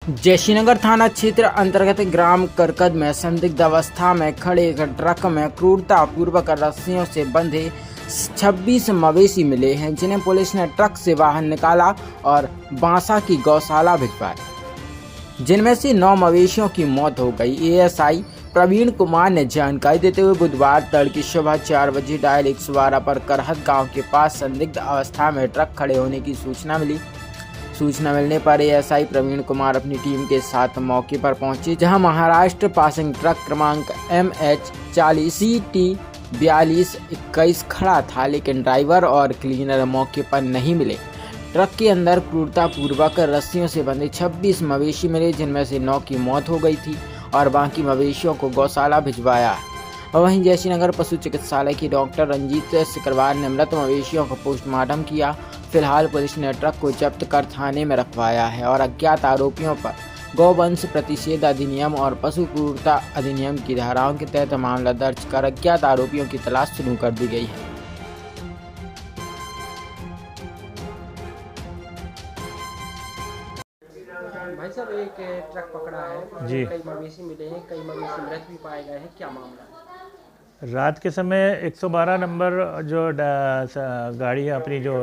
जयश्रीनगर थाना क्षेत्र अंतर्गत ग्राम करकद में संदिग्ध अवस्था में खड़े एक ट्रक में क्रूरतापूर्वक रस्सियों से बंधे 26 मवेशी मिले हैं, जिन्हें पुलिस ने ट्रक से बाहर निकाला और बांसा की गौशाला भिजवाए, जिनमें से 9 मवेशियों की मौत हो गई। एएसआई प्रवीण कुमार ने जानकारी देते हुए बुधवार तड़के सुबह 4 बजे डायल 112 पर करहद गांव के पास संदिग्ध अवस्था में ट्रक खड़े होने की सूचना मिली। सूचना मिलने पर एएसआई प्रवीण कुमार अपनी टीम के साथ मौके पर पहुंचे, जहां महाराष्ट्र पासिंग ट्रक क्रमांक MH40 CT 4221 खड़ा था, लेकिन ड्राइवर और क्लीनर मौके पर नहीं मिले। ट्रक के अंदर क्रूरतापूर्वक रस्सियों से बंधे 26 मवेशी मिले, जिनमें से 9 की मौत हो गई थी और बाकी मवेशियों को गौशाला भिजवाया। वहीं जयश्रीनगर पशु चिकित्सालय की डॉक्टर रंजीत सिकरवार ने मृत मवेशियों का पोस्टमार्टम किया। फिलहाल पुलिस ने ट्रक को जब्त कर थाने में रखवाया है और अज्ञात आरोपियों पर गौवंश प्रतिषेध अधिनियम और पशु क्रूरता अधिनियम की धाराओं के तहत मामला दर्ज कर अज्ञात आरोपियों की तलाश शुरू कर दी गई है। भाई साहब, एक ट्रक पकड़ा है जी। कई मवेशी मिले हैं, कई मवेशी मृत भी पाए गए हैं, क्या मामला है? रात के समय 112 नंबर जो गाड़ी है अपनी, जो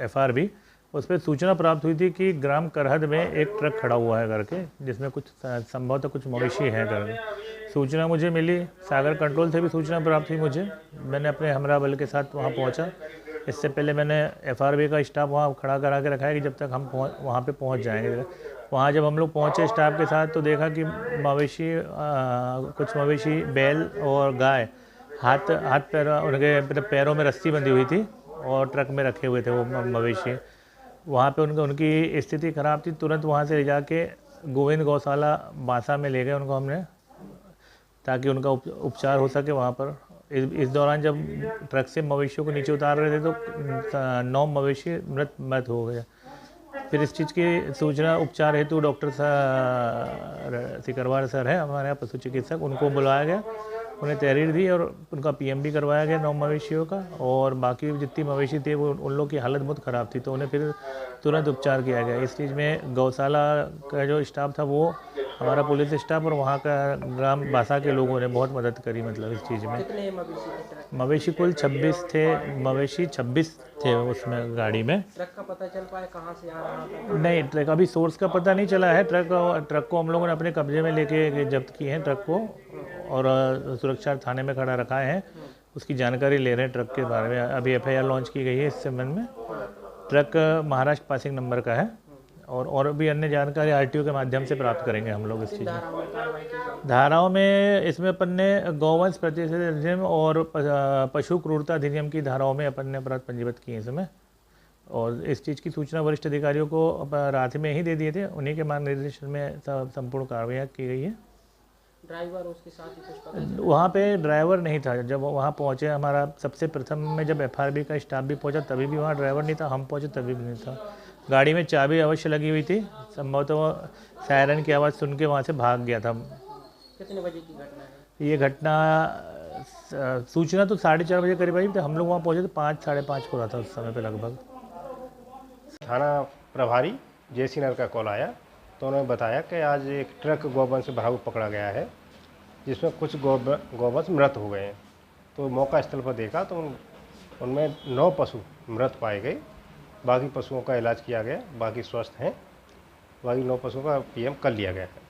FRB, उस पर सूचना प्राप्त हुई थी कि ग्राम करहद में एक ट्रक खड़ा हुआ है करके, जिसमें कुछ संभवतः कुछ मवेशी हैं करके सूचना मुझे मिली। सागर कंट्रोल से भी सूचना प्राप्त हुई मुझे। मैंने अपने हमरा बल के साथ वहाँ पहुँचा। इससे पहले मैंने FRB का स्टाफ वहाँ खड़ा करा के रखा है कि जब तक हम वहाँ पे पहुँच जाएंगे। वहाँ जब हम लोग पहुँचे स्टाफ के साथ, तो देखा कि कुछ मवेशी बैल और गाय हाथ पैर, उनके पैरों में रस्सी बंधी हुई थी और ट्रक में रखे हुए थे वो मवेशी। वहाँ पे उनकी स्थिति ख़राब थी। तुरंत वहाँ से ले जाके गोविंद गौशाला बांसा में ले गए उनको हमने, ताकि उनका उपचार हो सके वहाँ पर। इस दौरान जब ट्रक से मवेशियों को नीचे उतार रहे थे तो 9 मवेशी मृत हो गए। फिर इस चीज़ की सूचना उपचार हेतु डॉक्टर सिकरवार सर है हमारे यहाँ पशु चिकित्सक, उनको बुलाया गया, उन्हें तहरीर दी और उनका PM भी करवाया गया 9 मवेशियों का। और बाकी जितनी मवेशी थे वो उन लोग की हालत बहुत ख़राब थी, तो उन्हें फिर तुरंत उपचार किया गया। इस चीज़ में गौशाला का जो स्टाफ था वो हमारा पुलिस स्टाफ और वहाँ का ग्राम बासा के लोगों ने बहुत मदद करी। मतलब इस चीज़ में कितने मवेशी थे ट्रक? मवेशी कुल 26 थे। मवेशी 26 थे उसमें गाड़ी में। ट्रक का पता चल पाया कहाँ से आ रहा था? नहीं, ट्रक अभी सोर्स का पता नहीं चला है। ट्रक को हम लोगों ने अपने कब्जे में लेके जब्त किए हैं ट्रक को, और सुरक्षा थाने में खड़ा रखा है। उसकी जानकारी ले रहे हैं ट्रक के बारे में। अभी FIR लॉन्च की गई है इस संबंध में। ट्रक महाराष्ट्र पासिंग नंबर का है और भी अन्य जानकारी RTO के माध्यम से प्राप्त करेंगे हम लोग इस चीज़ में। धाराओं में इसमें अपन ने गौवंश प्रतिषेध अधिनियम और पशु क्रूरता अधिनियम की धाराओं में अपन ने अपराध पंजीबद्ध किए इसमें। और इस चीज़ की सूचना वरिष्ठ अधिकारियों को रात में ही दे दिए थे। उन्हीं के मार्गदर्शन में संपूर्ण कार्रवाई की गई है। ड्राइवर उसके साथ ही कुछ पता चला? वहाँ पे ड्राइवर नहीं था। जब वहाँ पहुँचे हमारा सबसे प्रथम में जब FRB का स्टाफ भी पहुँचा तभी भी वहाँ ड्राइवर नहीं था। हम पहुँचे तभी भी नहीं था। गाड़ी में चाबी अवश्य लगी हुई थी। संभवतः वो सायरन की आवाज़ सुन के वहाँ से भाग गया था। कितने बजे की घटना है ये घटना सूचना तो 4:30 बजे करीब आई। हम लोग वहाँ पहुँचे तो 5 साढ़े 5 हो रहा था उस समय पे लगभग। थाना प्रभारी जयश्रीनगर का कॉल आया, तो उन्होंने बताया कि आज एक ट्रक गौवंश से भरा हुआ पकड़ा गया है, जिसमें कुछ गौवंश मृत हो गए हैं। तो मौका स्थल पर देखा तो उनमें 9 पशु मृत पाए गए। बाकी पशुओं का इलाज किया गया, बाकी स्वस्थ हैं। बाकी 9 पशुओं का PM कर लिया गया है।